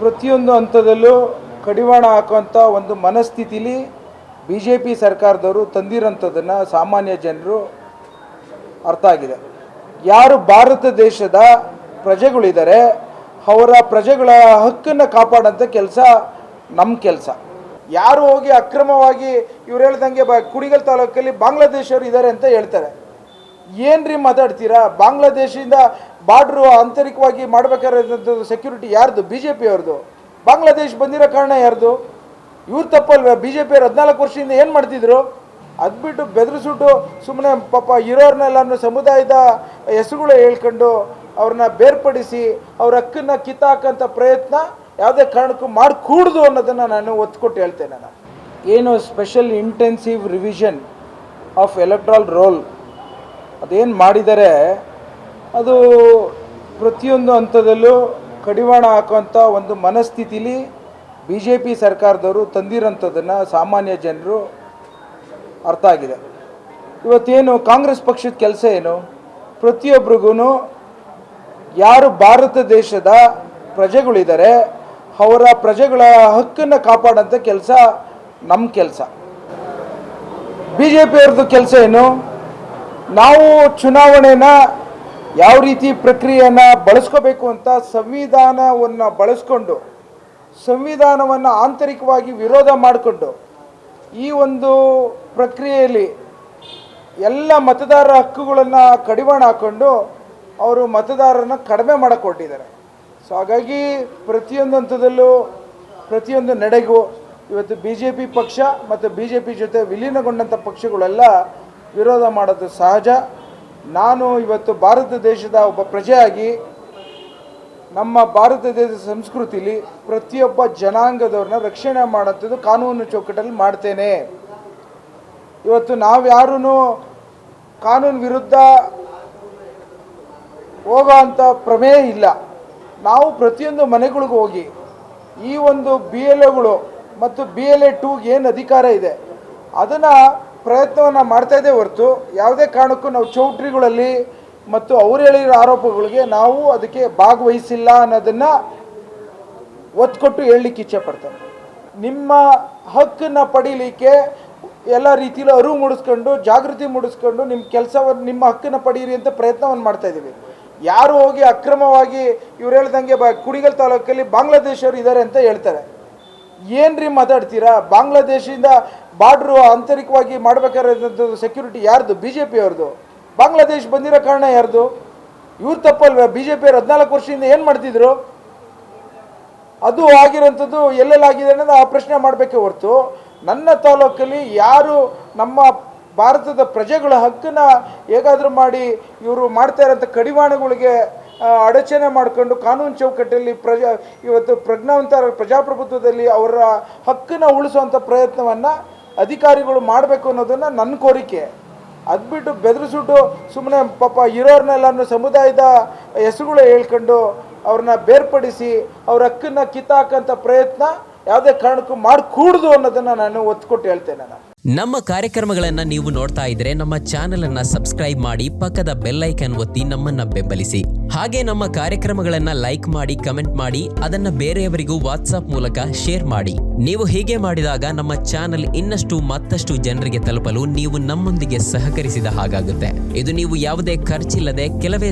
ಪ್ರತಿಯೊಂದು ಹಂತದಲ್ಲೂ ಕಡಿವಾಣ ಹಾಕುವಂಥ ಒಂದು ಮನಸ್ಥಿತಿಲಿ BJP ಸರ್ಕಾರದವರು ತಂದಿರೋಂಥದ್ದನ್ನು ಸಾಮಾನ್ಯ ಜನರು ಅರ್ಥ ಆಗಿದೆ. ಯಾರು ಭಾರತ ದೇಶದ ಪ್ರಜೆಗಳಿದ್ದಾರೆ ಅವರ ಪ್ರಜೆಗಳ ಹಕ್ಕನ್ನು ಕಾಪಾಡೋಂಥ ಕೆಲಸ ನಮ್ಮ ಕೆಲಸ. ಯಾರು ಹೋಗಿ ಅಕ್ರಮವಾಗಿ ಇವ್ರು ಹೇಳ್ದಂಗೆ ಕುಣಿಗಲ್ ತಾಲೂಕಲ್ಲಿ ಬಾಂಗ್ಲಾದೇಶವ್ರು ಇದ್ದಾರೆ ಅಂತ ಹೇಳ್ತಾರೆ. ಏನ್ರಿ ಮಾತಾಡ್ತೀರಾ? ಬಾಂಗ್ಲಾದೇಶದಿಂದ ಬಾರ್ಡ್ರು ಆಂತರಿಕವಾಗಿ ಮಾಡಬೇಕಾದಂಥದ್ದು ಸೆಕ್ಯೂರಿಟಿ ಯಾರ್ದು? BJP ಅವ್ರದ್ದು. ಬಾಂಗ್ಲಾದೇಶ ಬಂದಿರೋ ಕಾರಣ ಯಾರ್ದು? ಇವ್ರು ತಪ್ಪಲ್ವೇ? BJP ಅವ್ರು 14 ವರ್ಷದಿಂದ ಏನು ಮಾಡ್ತಿದ್ರು? ಅದ್ಬಿಟ್ಟು ಬೆದರಿಸ್ಬಿಟ್ಟು ಸುಮ್ಮನೆ ಪಾಪ ಇರೋರ್ನೆಲ್ಲನೂ ಸಮುದಾಯದ ಹೆಸರುಗಳು ಹೇಳ್ಕೊಂಡು ಅವ್ರನ್ನ ಬೇರ್ಪಡಿಸಿ ಅವ್ರ ಹಕ್ಕನ್ನು ಕಿತ್ತಾಕಂಥ ಪ್ರಯತ್ನ ಯಾವುದೇ ಕಾರಣಕ್ಕೂ ಮಾಡಿಕೂಡ್ದು ಅನ್ನೋದನ್ನು ನಾನು ಒತ್ತು ಕೊಟ್ಟು ಹೇಳ್ತೇನೆ. ನಾನು ಏನು special intensive revision of electoral roll ಅದೇನು ಮಾಡಿದ್ದಾರೆ ಅದು ಪ್ರತಿಯೊಂದು ಹಂತದಲ್ಲೂ ಕಡಿವಾಣ ಹಾಕುವಂಥ ಒಂದು ಮನಸ್ಥಿತಿಲಿ BJP ಸರ್ಕಾರದವರು ತಂದಿರೋಂಥದ್ದನ್ನು ಸಾಮಾನ್ಯ ಜನರು ಅರ್ಥ ಆಗಿದೆ. ಇವತ್ತೇನು ಕಾಂಗ್ರೆಸ್ ಪಕ್ಷದ ಕೆಲಸ ಏನು? ಪ್ರತಿಯೊಬ್ಬರಿಗೂ ಯಾರು ಭಾರತ ದೇಶದ ಪ್ರಜೆಗಳಿದ್ದಾರೆ ಅವರ ಪ್ರಜೆಗಳ ಹಕ್ಕನ್ನು ಕಾಪಾಡೋಂಥ ಕೆಲಸ ನಮ್ಮ ಕೆಲಸ. BJP ಅವ್ರದ್ದು ಕೆಲಸ ಏನು? ನಾವು ಚುನಾವಣೆನ ಯಾವ ರೀತಿ ಪ್ರಕ್ರಿಯೆಯನ್ನು ಬಳಸ್ಕೋಬೇಕು ಅಂತ ಸಂವಿಧಾನವನ್ನು ಬಳಸ್ಕೊಂಡು ಸಂವಿಧಾನವನ್ನು ಆಂತರಿಕವಾಗಿ ವಿರೋಧ ಮಾಡಿಕೊಂಡು ಈ ಒಂದು ಪ್ರಕ್ರಿಯೆಯಲ್ಲಿ ಎಲ್ಲ ಮತದಾರರ ಹಕ್ಕುಗಳನ್ನು ಕಡಿವಾಣ ಹಾಕ್ಕೊಂಡು ಅವರು ಮತದಾರರನ್ನ ಕಡಿಮೆ ಮಾಡಿಕೊಟ್ಟಿದ್ದಾರೆ. ಸೊ ಹಾಗಾಗಿ ಪ್ರತಿಯೊಂದು ಹಂತದಲ್ಲೂ ಪ್ರತಿಯೊಂದು ನಡೆಗೂ ಇವತ್ತು BJP ಪಕ್ಷ ಮತ್ತು BJP ಜೊತೆ ವಿಲೀನಗೊಂಡಂಥ ಪಕ್ಷಗಳೆಲ್ಲ ವಿರೋಧ ಮಾಡೋದು ಸಹಜ. ನಾನು ಇವತ್ತು ಭಾರತ ದೇಶದ ಒಬ್ಬ ಪ್ರಜೆಯಾಗಿ ನಮ್ಮ ಭಾರತ ದೇಶದ ಸಂಸ್ಕೃತಿಲಿ ಪ್ರತಿಯೊಬ್ಬ ಜನಾಂಗದವ್ರನ್ನ ರಕ್ಷಣೆ ಮಾಡೋಂಥದ್ದು ಕಾನೂನು ಚೌಕಟ್ಟಲ್ಲಿ ಮಾಡ್ತೇನೆ. ಇವತ್ತು ನಾವು ಯಾರೂ ಕಾನೂನು ವಿರುದ್ಧ ಹೋಗೋ ಅಂಥ ಪ್ರಮೇಯ ಇಲ್ಲ. ನಾವು ಪ್ರತಿಯೊಂದು ಮನೆಗಳಿಗೂ ಹೋಗಿ ಈ ಒಂದು BLOಗಳು ಮತ್ತು BLA 2ಗೆ ಏನು ಅಧಿಕಾರ ಇದೆ ಅದನ್ನು ಪ್ರಯತ್ನವನ್ನು ಮಾಡ್ತಾಯಿದ್ದೇ ಹೊರತು ಯಾವುದೇ ಕಾರಣಕ್ಕೂ ನಾವು ಚೌಟ್ರಿಗಳಲ್ಲಿ ಮತ್ತು ಅವ್ರು ಹೇಳಿರೋ ಆರೋಪಗಳಿಗೆ ನಾವು ಅದಕ್ಕೆ ಭಾಗವಹಿಸಿಲ್ಲ ಅನ್ನೋದನ್ನು ಒತ್ತು ಕೊಟ್ಟು ಹೇಳಲಿಕ್ಕೆ ಇಚ್ಛೆ ಪಡ್ತೇನೆ. ನಿಮ್ಮ ಹಕ್ಕನ್ನು ಪಡೀಲಿಕ್ಕೆ ಎಲ್ಲ ರೀತಿಯಲ್ಲೂ ಅರಿವು ಮೂಡಿಸ್ಕೊಂಡು ಜಾಗೃತಿ ಮೂಡಿಸ್ಕೊಂಡು ನಿಮ್ಮ ಕೆಲಸವನ್ನು ನಿಮ್ಮ ಹಕ್ಕನ್ನು ಪಡೀರಿ ಅಂತ ಪ್ರಯತ್ನವನ್ನು ಮಾಡ್ತಾಯಿದ್ದೀವಿ. ಯಾರು ಹೋಗಿ ಅಕ್ರಮವಾಗಿ ಇವ್ರು ಹೇಳ್ದಂಗೆ ಕುಣಿಗಲ್ ತಾಲೂಕಲ್ಲಿ ಬಾಂಗ್ಲಾದೇಶವ್ರು ಇದ್ದಾರೆ ಅಂತ ಹೇಳ್ತಾರೆ. ಏನ್ರಿ ಮಾತಾಡ್ತೀರಾ? ಬಾಂಗ್ಲಾದೇಶದಿಂದ ಬಾರ್ಡ್ರು ಆಂತರಿಕವಾಗಿ ಮಾಡಬೇಕಾದಂಥದ್ದು ಸೆಕ್ಯೂರಿಟಿ ಯಾರ್ದು? BJP ಅವ್ರದ್ದು. ಬಾಂಗ್ಲಾದೇಶ ಬಂದಿರೋ ಕಾರಣ ಯಾರ್ದು? ಇವ್ರು ತಪ್ಪಲ್ವೇ? BJP ಅವ್ರು 14 ವರ್ಷದಿಂದ ಏನು ಮಾಡ್ತಿದ್ರು? ಅದು ಆಗಿರೋಂಥದ್ದು ಎಲ್ಲೆಲ್ಲಾಗಿದೆ ಅನ್ನೋದು ಆ ಪ್ರಶ್ನೆ ಮಾಡಬೇಕೇ ಹೊರತು ನನ್ನ ತಾಲೂಕಲ್ಲಿ ಯಾರು ನಮ್ಮ ಭಾರತದ ಪ್ರಜೆಗಳ ಹಕ್ಕನ್ನು ಹೇಗಾದರೂ ಮಾಡಿ ಇವರು ಮಾಡ್ತಾ ಇರೋಂಥ ಕಡಿವಾಣಗಳಿಗೆ ಅಡಚಣೆ ಮಾಡಿಕೊಂಡು ಕಾನೂನು ಚೌಕಟ್ಟಲ್ಲಿ ಇವತ್ತು ಪ್ರಜ್ಞಾವಂತ ಪ್ರಜಾಪ್ರಭುತ್ವದಲ್ಲಿ ಅವರ ಹಕ್ಕನ್ನು ಉಳಿಸುವಂಥ ಪ್ರಯತ್ನವನ್ನು ಅಧಿಕಾರಿಗಳು ಮಾಡಬೇಕು ಅನ್ನೋದನ್ನು ನನ್ನ ಕೋರಿಕೆ. ಅದ್ಬಿಟ್ಟು ಬೆದರಿಸ್ಬಿಟ್ಟು ಸುಮ್ಮನೆ ಪಾಪ ಇರೋರ್ನೆಲ್ಲನೂ ಸಮುದಾಯದ ಹೆಸರುಗಳು ಹೇಳ್ಕೊಂಡು ಅವ್ರನ್ನ ಬೇರ್ಪಡಿಸಿ ಅವ್ರ ಹಕ್ಕನ್ನು ಕಿತ್ತಾಕಂಥ ಪ್ರಯತ್ನ ಯಾವುದೇ ಕಾರಣಕ್ಕೂ ಮಾಡಿಕೂಡ್ದು ಅನ್ನೋದನ್ನು ನಾನು ಒತ್ತು ಕೊಟ್ಟು ಹೇಳ್ತೇನೆ. ನಾನು ನಮ್ಮ ಕಾರ್ಯಕ್ರಮಗಳನ್ನು ನೀವು ನೋಡ್ತಾ ಇದ್ರೆ ನಮ್ಮ ಚಾನೆಲ್ ಅನ್ನ ಸಬ್ಸ್ಕ್ರೈಬ್ ಮಾಡಿ ಪಕ್ಕದ ಬೆಲ್ ಐಕಾನ್ ಒತ್ತಿ ನಮ್ಮನ್ನ ಬೆಂಬಲಿಸಿ. ಹಾಗೆ ನಮ್ಮ ಕಾರ್ಯಕ್ರಮಗಳನ್ನ ಲೈಕ್ ಮಾಡಿ, ಕಮೆಂಟ್ ಮಾಡಿ, ಅದನ್ನ ಬೇರೆಯವರಿಗೂ ವಾಟ್ಸ್ಆಪ್ ಮೂಲಕ ಶೇರ್ ಮಾಡಿ. ನೀವು ಹೀಗೆ ಮಾಡಿದಾಗ ನಮ್ಮ ಚಾನೆಲ್ ಇನ್ನಷ್ಟು ಮತ್ತಷ್ಟು ಜನರಿಗೆ ತಲುಪಲು ನೀವು ನಮ್ಮೊಂದಿಗೆ ಸಹಕರಿಸಿದ ಹಾಗಾಗುತ್ತೆ. ಇದು ನೀವು ಯಾವುದೇ ಖರ್ಚಿಲ್ಲದೆ ಕೆಲವೇ